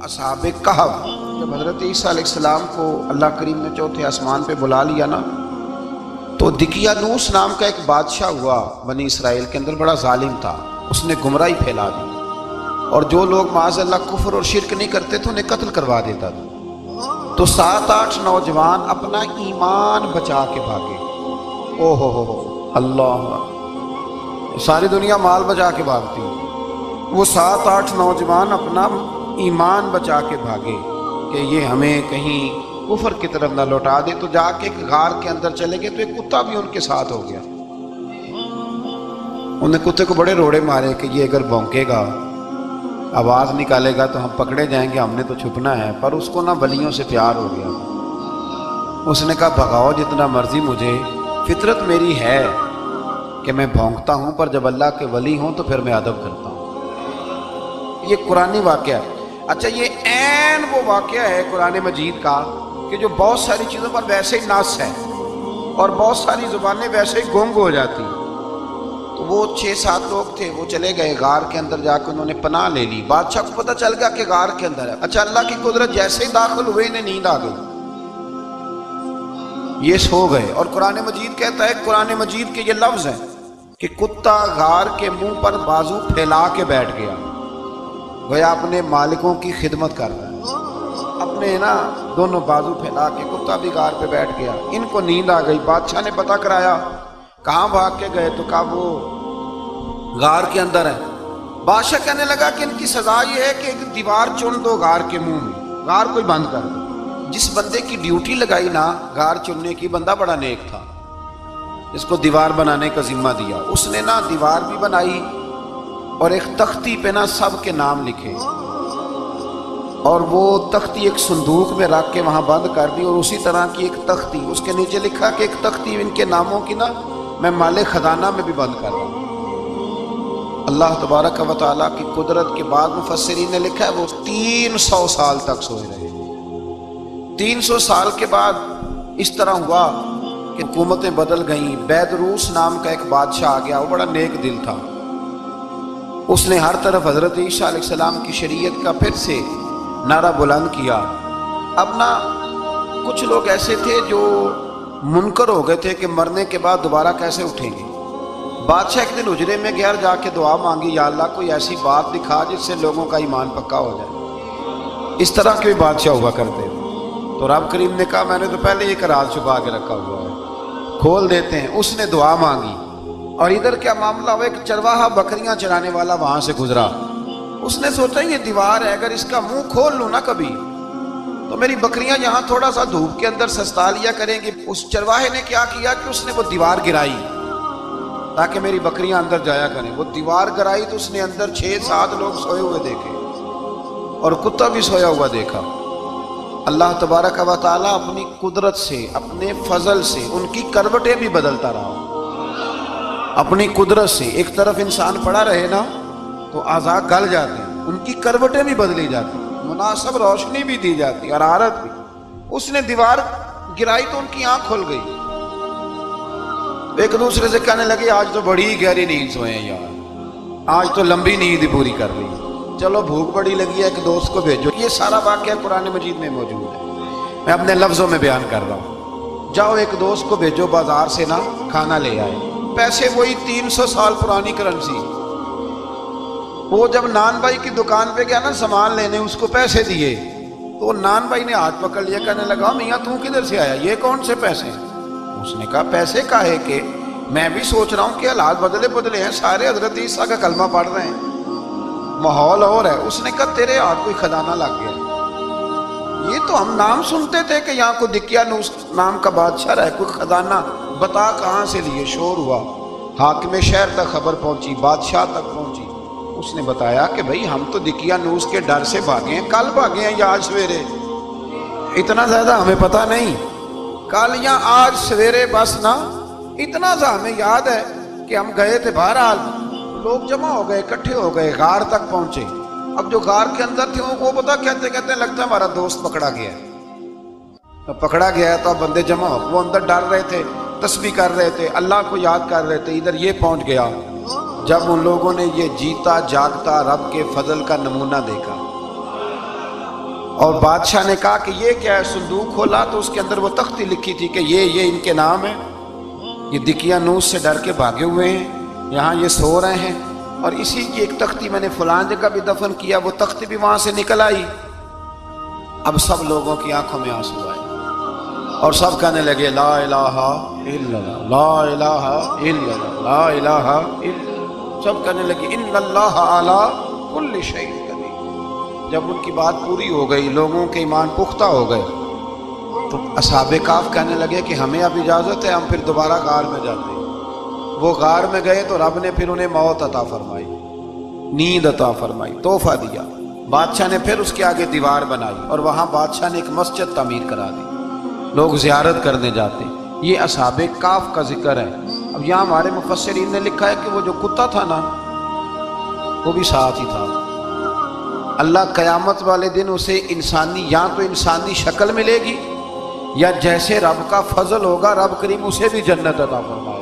اصحاب کہف جب حضرت عیسیٰ علیہ السلام کو اللہ کریم نے چوتھے آسمان پہ بلا لیا نا، تو دقیانوس نام کا ایک بادشاہ ہوا بنی اسرائیل کے اندر، بڑا ظالم تھا، اس نے گمراہی پھیلا دی، اور جو لوگ معاذ اللہ کفر اور شرک نہیں کرتے تھے انہیں قتل کروا دیتا تھا۔ تو 7-8 نوجوان اپنا ایمان بچا کے بھاگے۔ او ہو اللہ، ساری دنیا مال بچا کے بھاگتی، وہ 7-8 نوجوان اپنا ایمان بچا کے بھاگے کہ یہ ہمیں کہیں کفر کی طرف نہ لوٹا دے۔ تو جا کے ایک غار کے اندر چلے گئے، تو ایک کتا بھی ان کے ساتھ ہو گیا۔ انہوں نے کتے کو بڑے روڑے مارے کہ یہ اگر بھونکے گا، آواز نکالے گا تو ہم پکڑے جائیں گے، ہم نے تو چھپنا ہے۔ پر اس کو نہ بلیوں سے پیار ہو گیا، اس نے کہا بھگاؤ جتنا مرضی مجھے، فطرت میری ہے کہ میں بھونکتا ہوں، پر جب اللہ کے ولی ہوں تو پھر میں ادب کرتا ہوں۔ یہ قرآنی واقعہ ہے۔ اچھا، یہ عین وہ واقعہ ہے قرآن مجید کا کہ جو بہت ساری چیزوں پر ویسے ہی نص ہے اور بہت ساری زبانیں ویسے ہی گونگ ہو جاتی۔ تو وہ 6-7 لوگ تھے، وہ چلے گئے غار کے اندر، جا کے انہوں نے پناہ لے لی۔ بادشاہ کو پتہ چل گیا کہ غار کے اندر ہے۔ اچھا، اللہ کی قدرت، جیسے ہی داخل ہوئے انہیں نیند آ گئی، یہ سو گئے۔ اور قرآن مجید کہتا ہے، قرآن مجید کے یہ لفظ ہیں کہ کتا غار کے منہ پر بازو پھیلا کے بیٹھ گیا، گویا اپنے مالکوں کی خدمت کر رہا ہے، اپنے نا دونوں بازو پھیلا کے کتا بھی غار پہ بیٹھ گیا۔ ان کو نیند آ گئی۔ بادشاہ نے پتہ کرایا کہاں بھاگ کے گئے، تو کہا وہ غار کے اندر ہے۔ بادشاہ کہنے لگا کہ ان کی سزا یہ ہے کہ ایک دیوار چن دو غار کے منہ میں، غار کوئی بند کر دو۔ جس بندے کی ڈیوٹی لگائی نا غار چننے کی، بندہ بڑا نیک تھا، اس کو دیوار بنانے کا ذمہ دیا، اس نے نا دیوار بھی بنائی اور ایک تختی پہ نا سب کے نام لکھے، اور وہ تختی ایک صندوق میں رکھ کے وہاں بند کر دی، اور اسی طرح کی ایک تختی اس کے نیچے لکھا کہ ایک تختی ان کے ناموں کی نا میں مال خزانہ میں بھی بند کر رہا ہوں۔ اللہ تبارک و تعالیٰ کی قدرت کے بعد مفسرین نے لکھا ہے وہ 300 سال تک سوئے رہے۔ 300 سال کے بعد اس طرح ہوا کہ حکومتیں بدل گئیں۔ بیدروس نام کا ایک بادشاہ آ گیا، وہ بڑا نیک دل تھا، اس نے ہر طرف حضرت عیسیٰ علیہ السلام کی شریعت کا پھر سے نعرہ بلند کیا۔ اب نا کچھ لوگ ایسے تھے جو منکر ہو گئے تھے کہ مرنے کے بعد دوبارہ کیسے اٹھیں گے۔ بادشاہ ایک دن حجرے میں گیا، جا کے دعا مانگی، یا اللہ کوئی ایسی بات دکھا جس سے لوگوں کا ایمان پکا ہو جائے۔ اس طرح کے بادشاہ ہوا کرتے تھے۔ تو رب کریم نے کہا میں نے تو پہلے ایک راز چھپا کے رکھا ہوا ہے، کھول دیتے ہیں۔ اس نے دعا مانگی، اور ادھر کیا معاملہ ہوا، ایک چرواہا بکریاں چرانے والا وہاں سے گزرا۔ اس نے سوچا یہ دیوار ہے، اگر اس کا منہ کھول لوں نا کبھی تو میری بکریاں یہاں تھوڑا سا دھوپ کے اندر سستا لیا کریں گی۔ اس چرواہے نے کیا کیا کہ اس نے وہ دیوار گرائی تاکہ میری بکریاں اندر جایا کریں۔ وہ دیوار گرائی تو اس نے اندر 6-7 لوگ سوئے ہوئے دیکھے، اور کتا بھی سویا ہوا دیکھا۔ اللہ تبارک و تعالیٰ اپنی قدرت سے، اپنے فضل سے ان کی کروٹیں بھی بدلتا رہا۔ اپنی قدرت سے ایک طرف انسان پڑا رہے نا تو اعضاء گل جاتے ہیں، ان کی کروٹیں بھی بدلی جاتی، مناسب روشنی بھی دی جاتی، حرارت بھی۔ اس نے دیوار گرائی تو ان کی آنکھ کھل گئی، ایک دوسرے سے کہنے لگے آج تو بڑی گہری نیند سوئے ہیں یار، آج تو لمبی نیند ہی پوری کر لی، چلو بھوک بڑی لگی ہے ایک دوست کو بھیجو۔ یہ سارا واقعہ قرآن مجید میں موجود ہے، میں اپنے لفظوں میں بیان کر رہا ہوں۔ جاؤ ایک دوست کو بھیجو بازار سے نا کھانا لے آئے، پیسے وہی 300 سال پرانی کرنسی۔ وہ جب نان بھائی کی دکان پہ گیا نا سامان لینے، اس کو پیسے دیے تو نان بھائی نے ہاتھ پکڑ لیا، کہنے لگا میاں تو کدھر سے آیا، یہ کون سے پیسے؟ اس نے کہا پیسے کاہے کہ میں بھی سوچ رہا ہوں کہ حالات بدلے ہیں، سارے حضرت عیسیٰ کا کلمہ پڑھ رہے ہیں، ماحول اور ہے۔ اس نے کہا تیرے ہاتھ کوئی خزانہ لگ گیا، یہ تو ہم نام سنتے تھے کہ یہاں کوئی دقیانوس نام کا بادشاہ رہے، کوئی خزانہ، بتا کہاں سے لیے؟ شور ہوا، حاکم شہر تک خبر پہنچی، بادشاہ تک پہنچی۔ اس نے بتایا کہ بھئی ہم تو دقیانوس کے ڈر سے بھاگے ہیں، کل بھاگے ہیں یا آج سویرے، اتنا زیادہ ہمیں پتہ نہیں، کل یا آج سویرے بس نا اتنا سا ہمیں یاد ہے کہ ہم گئے تھے۔ بہرحال لوگ جمع ہو گئے، اکٹھے ہو گئے، غار تک پہنچے۔ اب جو غار کے اندر تھے وہ پتہ کہتے کہتے لگتا ہے ہمارا دوست پکڑا گیا ہے، پکڑا گیا ہے۔ تو اب بندے جمع ہو، وہ اندر ڈر رہے تھے، تسبیح کر رہے تھے، اللہ کو یاد کر رہے تھے۔ ادھر یہ پہنچ گیا جب ان لوگوں نے یہ جیتا جاگتا رب کے فضل کا نمونہ دیکھا، اور بادشاہ نے کہا کہ یہ کیا ہے؟ صندوق کھولا تو اس کے اندر وہ تختی لکھی تھی کہ یہ ان کے نام ہے، یہ دقیانوس سے ڈر کے بھاگے ہوئے ہیں، یہاں یہ سو رہے ہیں، اور اسی کی ایک تختی میں نے فلاں جگہ بھی دفن کیا، وہ تختی بھی وہاں سے نکل آئی۔ اب سب لوگوں کی آنکھوں میں آنسو آئے اور سب کہنے لگے لا الہ الا اللہ، لا الہ الا اللہ، لا الہ الا اللہ۔ سب کہنے لگے ان اللہ علی کل شیء قدیر۔ جب ان کی بات پوری ہو گئی، لوگوں کے ایمان پختہ ہو گئے، تو اصحاب کہف کہنے لگے کہ ہمیں اب اجازت ہے، ہم پھر دوبارہ غار میں جاتے ہیں۔ وہ غار میں گئے تو رب نے پھر انہیں موت عطا فرمائی، نیند عطا فرمائی، تحفہ دیا۔ بادشاہ نے پھر اس کے آگے دیوار بنائی اور وہاں بادشاہ نے ایک مسجد تعمیر کرا دی، لوگ زیارت کرنے جاتے۔ یہ اصحاب کہف کا ذکر ہے۔ اب یہاں ہمارے مفسرین نے لکھا ہے کہ وہ جو کتا تھا نا، وہ بھی ساتھ ہی تھا۔ اللہ قیامت والے دن اسے انسانی، یا تو انسانی شکل ملے گی، یا جیسے رب کا فضل ہوگا رب کریم اسے بھی جنت عطا فرمائے۔